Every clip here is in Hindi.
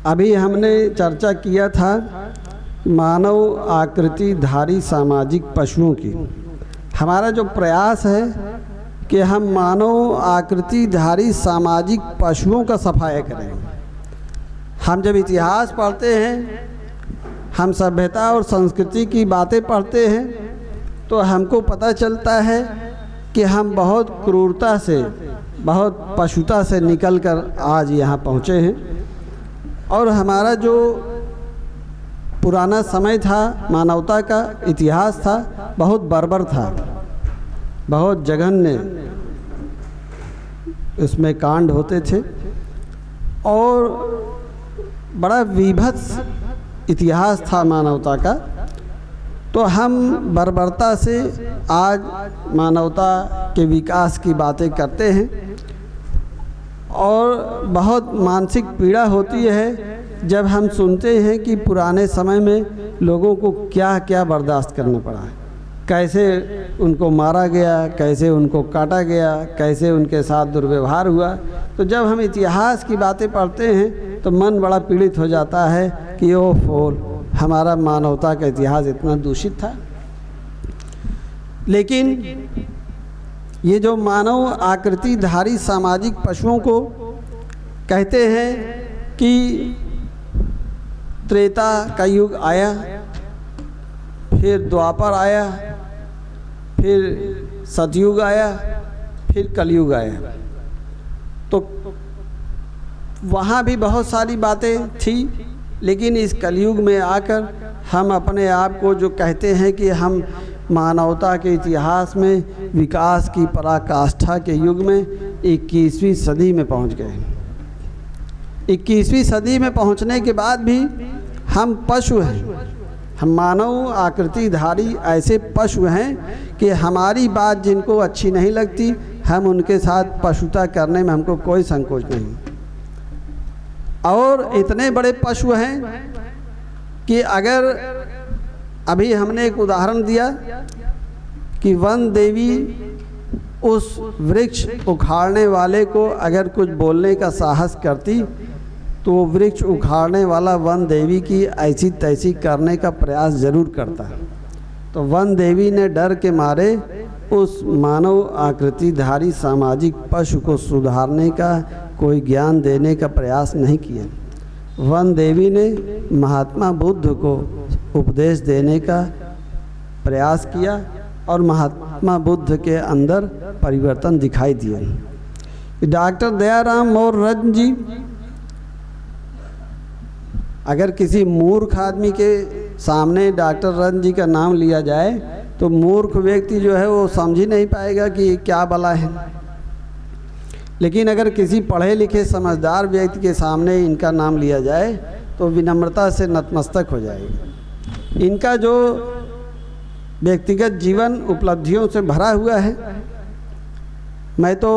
अभी हमने चर्चा किया था मानव आकृतिधारी सामाजिक पशुओं की। हमारा जो प्रयास है कि हम मानव आकृतिधारी सामाजिक पशुओं का सफाया करें। हम जब इतिहास पढ़ते हैं, हम सभ्यता और संस्कृति की बातें पढ़ते हैं, तो हमको पता चलता है कि हम बहुत क्रूरता से, बहुत पशुता से निकलकर आज यहाँ पहुँचे हैं। और हमारा जो पुराना समय था, मानवता का इतिहास था, बहुत बर्बर था, बहुत जघन्य उसमें कांड होते थे और बड़ा विभत्स इतिहास था मानवता का। तो हम बर्बरता से आज मानवता के विकास की बातें करते हैं और बहुत मानसिक पीड़ा होती है जब हम सुनते हैं कि पुराने समय में लोगों को क्या क्या बर्दाश्त करना पड़ा है, कैसे उनको मारा गया, कैसे उनको काटा गया, कैसे उनके साथ दुर्व्यवहार हुआ। तो जब हम इतिहास की बातें पढ़ते हैं तो मन बड़ा पीड़ित हो जाता है कि ओह, हमारा मानवता का इतिहास इतना दूषित था। लेकिन ये जो मानव आकृतिधारी सामाजिक पशुओं को कहते हैं कि त्रेता का युग आया, फिर द्वापर आया, फिर सतयुग आया, फिर कलयुग आया। तो वहाँ भी बहुत सारी बातें थी, लेकिन इस कलयुग में आकर हम अपने आप को जो कहते हैं कि हम मानवता के इतिहास में विकास की पराकाष्ठा के युग में 21वीं सदी में पहुंच गए। 21वीं सदी में पहुंचने के बाद भी हम पशु हैं। हम मानव आकृतिधारी ऐसे पशु हैं कि हमारी बात जिनको अच्छी नहीं लगती, हम उनके साथ पशुता करने में हमको कोई संकोच नहीं। और इतने बड़े पशु हैं कि अगर अभी हमने एक उदाहरण दिया कि वन देवी उस वृक्ष उखाड़ने वाले को अगर कुछ बोलने का साहस करती तो वो वृक्ष उखाड़ने वाला वन देवी की ऐसी तैसी करने का प्रयास ज़रूर करता। तो वन देवी ने डर के मारे उस मानव आकृतिधारी सामाजिक पशु को सुधारने का, कोई ज्ञान देने का प्रयास नहीं किया। वन देवी ने महात्मा बुद्ध को उपदेश देने का प्रयास किया और महात्मा बुद्ध के अंदर परिवर्तन दिखाई दिए। डॉक्टर दयाराम मोहन जी, अगर किसी मूर्ख आदमी के सामने डॉक्टर रन जी का नाम लिया जाए तो मूर्ख व्यक्ति जो है वो समझ ही नहीं पाएगा कि क्या भला है। लेकिन अगर किसी पढ़े लिखे समझदार व्यक्ति के सामने इनका नाम लिया जाए तो विनम्रता से नतमस्तक हो जाएगी। इनका जो व्यक्तिगत जीवन उपलब्धियों से भरा हुआ है, मैं तो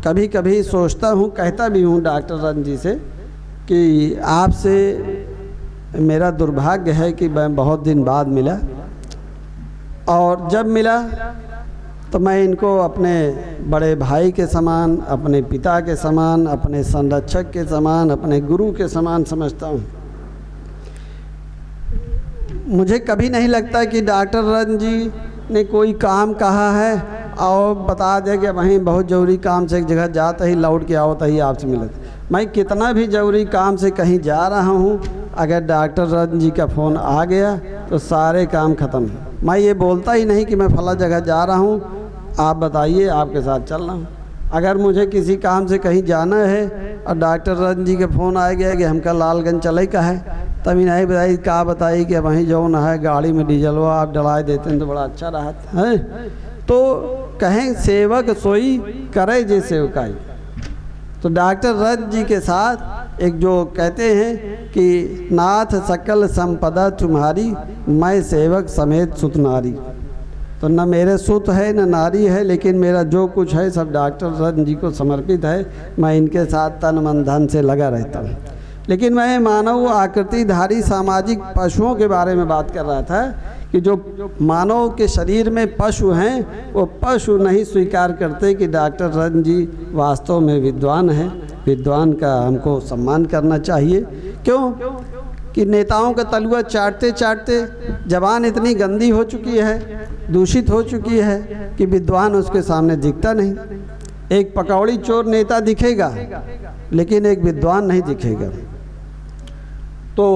कभी कभी सोचता हूँ, कहता भी हूँ डॉक्टर रन जी से कि आपसे मेरा दुर्भाग्य है कि मैं बहुत दिन बाद मिला, और जब मिला तो मैं इनको अपने बड़े भाई के समान, अपने पिता के समान, अपने संरक्षक के समान, अपने गुरु के समान समझता हूँ। मुझे कभी नहीं लगता कि डॉक्टर रन जी ने कोई काम कहा है और बता दे कि वहीं बहुत ज़रूरी काम से एक जगह जाता ही लौट के आओ तही आपसे मिले। मैं कितना भी ज़रूरी काम से कहीं जा रहा हूँ, अगर डॉक्टर रन जी का फ़ोन आ गया तो सारे काम ख़त्म। मैं ये बोलता ही नहीं कि मैं फला जगह जा रहा हूँ, आप बताइए, आपके साथ चल रहा हूँ। अगर मुझे किसी काम से कहीं जाना है और डॉक्टर रन जी के फ़ोन आ गया कि हमका लालगंज चले का है, तभी नहीं बताई क्या बताई कि वहीं जो न है गाड़ी में डीजलवा आप डला देते हैं तो बड़ा अच्छा रहता है। तो कहें सेवक सोई करे जे सेवकाई। तो डॉक्टर रन जी के साथ एक जो कहते हैं कि नाथ सकल संपदा तुम्हारी, मैं सेवक समेत सुत नारी। तो न मेरे सुत है न नारी है, लेकिन मेरा जो कुछ है सब डॉक्टर रन जी को समर्पित है। मैं इनके साथ तन मन धन से लगा रहता हूँ। लेकिन मैं मानव आकृतिधारी सामाजिक पशुओं के बारे में बात कर रहा था कि जो मानव के शरीर में पशु हैं वो पशु नहीं स्वीकार करते कि डॉक्टर रन जी वास्तव में विद्वान हैं। विद्वान का हमको सम्मान करना चाहिए। क्यों कि नेताओं का तलुआ चाटते चाटते ज़बान इतनी गंदी हो चुकी है, दूषित हो चुकी है कि विद्वान उसके सामने दिखता नहीं। एक पकौड़ी चोर नेता दिखेगा लेकिन एक विद्वान नहीं दिखेगा। तो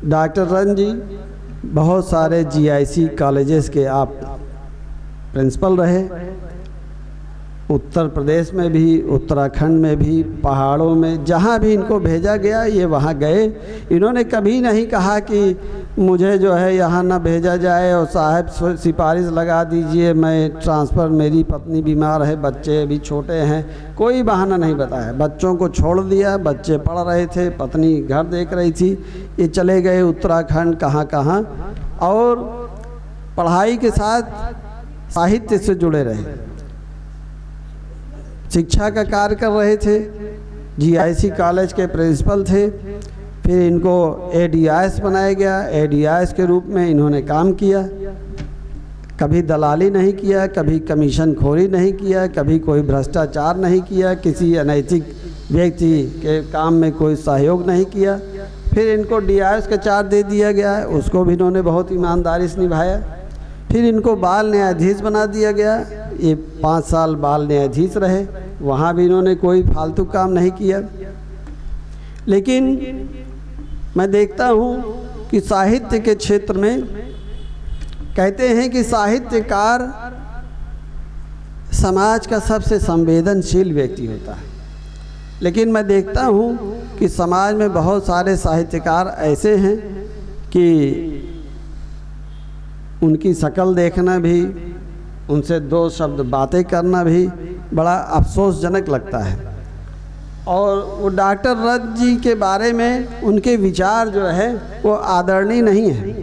डॉक्टर रन जी बहुत सारे जीआईसी कॉलेजेस के आप प्रिंसिपल रहे, उत्तर प्रदेश में भी, उत्तराखंड में भी, पहाड़ों में, जहाँ भी इनको भेजा गया ये वहाँ गए। इन्होंने कभी नहीं कहा कि मुझे जो है यहाँ ना भेजा जाए और साहब सिफारिश लगा दीजिए, मैं ट्रांसफ़र, मेरी पत्नी बीमार है, बच्चे अभी छोटे हैं, कोई बहाना नहीं बताया। बच्चों को छोड़ दिया, बच्चे पढ़ रहे थे, पत्नी घर देख रही थी, ये चले गए उत्तराखंड कहाँ कहाँ, और पढ़ाई के साथ साहित्य से जुड़े रहे, शिक्षा का कार्य कर रहे थे, जीआईसी कॉलेज के प्रिंसिपल थे। फिर इनको एडीआईएस बनाया गया, एडीआईएस के रूप में इन्होंने काम किया, कभी दलाली नहीं किया, कभी कमीशन खोरी नहीं किया, कभी कोई भ्रष्टाचार नहीं किया, किसी अनैतिक व्यक्ति के काम में कोई सहयोग नहीं किया। फिर इनको डीआईएस का चार्ज दे दिया गया, उसको भी इन्होंने बहुत ईमानदारी से निभाया। फिर इनको बाल न्यायाधीश बना दिया गया, ये 5 साल बाल न्यायाधीश रहे, वहाँ भी इन्होंने कोई फालतू काम नहीं किया। लेकिन मैं देखता हूँ कि साहित्य के क्षेत्र में कहते हैं कि साहित्यकार समाज का सबसे संवेदनशील व्यक्ति होता है, लेकिन मैं देखता हूँ कि समाज में बहुत सारे साहित्यकार ऐसे हैं कि उनकी शक्ल देखना भी, उनसे 2 शब्द बातें करना भी बड़ा अफसोसजनक लगता है। और वो डॉक्टर रथ जी के बारे में उनके विचार जो है वो आदरणीय नहीं है।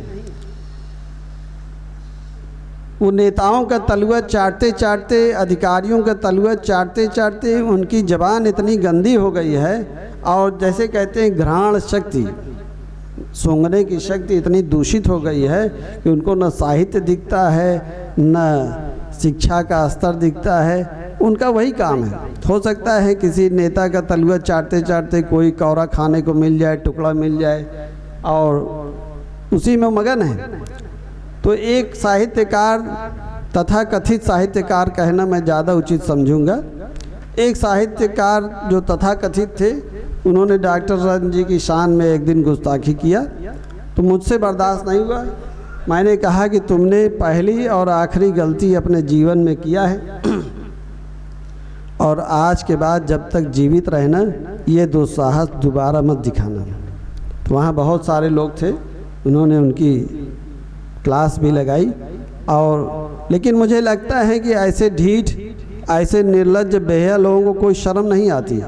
वो नेताओं का तलुआ चाटते चाटते, अधिकारियों का तलुआ चाटते चाटते उनकी ज़बान इतनी गंदी हो गई है, और जैसे कहते हैं घ्राण शक्ति, सूंघने की शक्ति इतनी दूषित हो गई है कि उनको न साहित्य दिखता है, न शिक्षा का स्तर दिखता है। उनका वही काम है। हो सकता है किसी नेता का तलुआ चाटते चाटते कोई कौरा खाने को मिल जाए, टुकड़ा मिल जाए, और उसी में मगन है। तो एक साहित्यकार, तथा कथित साहित्यकार कहना मैं ज़्यादा उचित समझूंगा, एक साहित्यकार जो तथा कथित थे, उन्होंने डॉक्टर रन जी की शान में एक दिन गुस्ताखी किया, तो मुझसे बर्दाश्त नहीं हुआ। मैंने कहा कि तुमने पहली और आखिरी गलती अपने जीवन में किया है, और आज के बाद जब तक जीवित रहना ये दुस्साहस दोबारा मत दिखाना। तो वहाँ बहुत सारे लोग थे, उन्होंने उनकी क्लास भी लगाई, और लेकिन मुझे लगता है कि ऐसे ढीठ, ऐसे निर्लज्ज बेहया लोगों को कोई शर्म नहीं आती।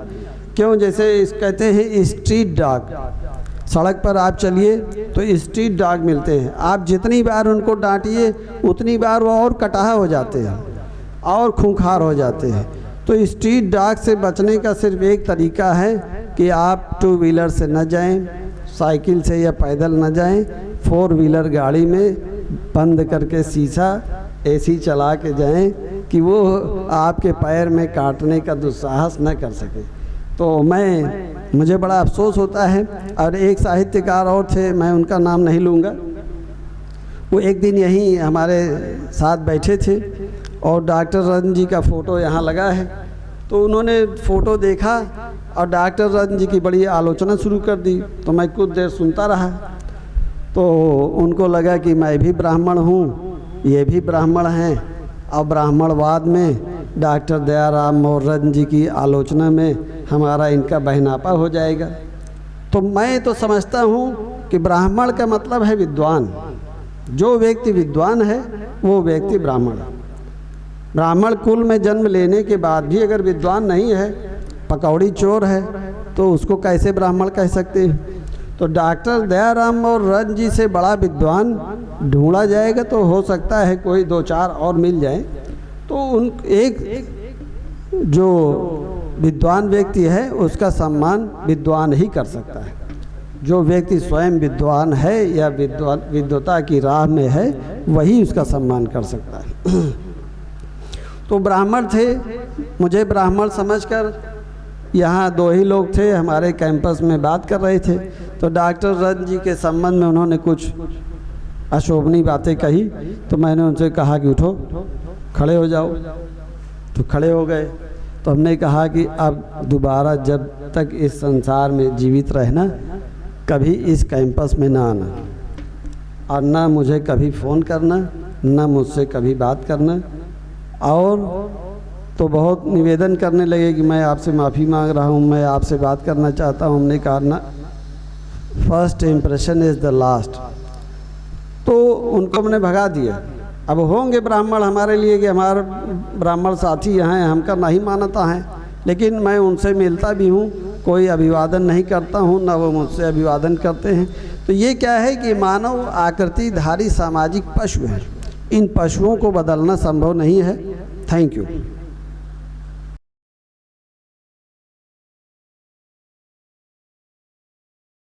क्यों? जैसे कहते हैं स्ट्रीट डॉग, सड़क पर आप चलिए तो स्ट्रीट डॉग मिलते हैं, आप जितनी बार उनको डांटिए उतनी बार वो और कटाहा हो जाते हैं और खूंखार हो जाते हैं। तो स्ट्रीट डॉग से बचने का सिर्फ एक तरीका है कि आप 2 व्हीलर से न जाएं, साइकिल से या पैदल न जाएं, 4 व्हीलर गाड़ी में बंद करके शीशा एसी चला के जाएं कि वो आपके पैर में काटने का दुस्साहस न कर सके। तो मुझे बड़ा अफसोस होता है। और एक साहित्यकार और थे, मैं उनका नाम नहीं लूँगा, वो एक दिन यहीं हमारे साथ बैठे थे और डॉक्टर रन जी का फ़ोटो यहाँ लगा है, तो उन्होंने फ़ोटो देखा और डॉक्टर रन जी की बड़ी आलोचना शुरू कर दी। तो मैं कुछ देर सुनता रहा, तो उनको लगा कि मैं भी ब्राह्मण हूँ, ये भी ब्राह्मण हैं, और ब्राह्मणवाद में डॉक्टर दयाराम मोर्रन जी की आलोचना में हमारा इनका बहनापा हो जाएगा। तो मैं तो समझता हूँ कि ब्राह्मण का मतलब है विद्वान। जो व्यक्ति विद्वान है वो व्यक्ति ब्राह्मण है। ब्राह्मण कुल में जन्म लेने के बाद भी अगर विद्वान नहीं है, पकौड़ी चोर है, तो उसको कैसे ब्राह्मण कह सकते हैं? तो डॉक्टर दयाराम मोर्रन जी से बड़ा विद्वान ढूंढा जाएगा तो हो सकता है कोई 2-4 और मिल जाए। तो उन एक जो विद्वान व्यक्ति है उसका सम्मान विद्वान ही कर सकता है। जो व्यक्ति स्वयं विद्वान है या विद्वता की राह में है, वही उसका सम्मान कर सकता है। तो ब्राह्मण थे, मुझे ब्राह्मण समझकर यहाँ 2 ही लोग थे हमारे कैंपस में बात कर रहे थे। तो डॉक्टर रंज जी के संबंध में उन्होंने कुछ अशोभनीय बातें कही, तो मैंने उनसे कहा कि उठो, खड़े हो जाओ। तो खड़े हो गए। तो हमने कहा कि अब दोबारा जब तक इस संसार में जीवित रहना, कभी इस कैंपस में ना आना और ना मुझे कभी फ़ोन करना, ना मुझसे कभी बात करना। और तो बहुत निवेदन करने लगे कि मैं आपसे माफ़ी मांग रहा हूँ, मैं आपसे बात करना चाहता हूँ। हमने कहा ना, first impression is the last. तो उनको हमने भगा दिया। अब होंगे ब्राह्मण हमारे लिए कि हमारे ब्राह्मण साथी यहाँ हैं, हमका नहीं मानता है, लेकिन मैं उनसे मिलता भी हूँ, कोई अभिवादन नहीं करता हूँ, ना वो मुझसे अभिवादन करते हैं। तो ये क्या है कि मानव आकृतिधारी सामाजिक पशु हैं। इन पशुओं को बदलना संभव नहीं है। Thank you.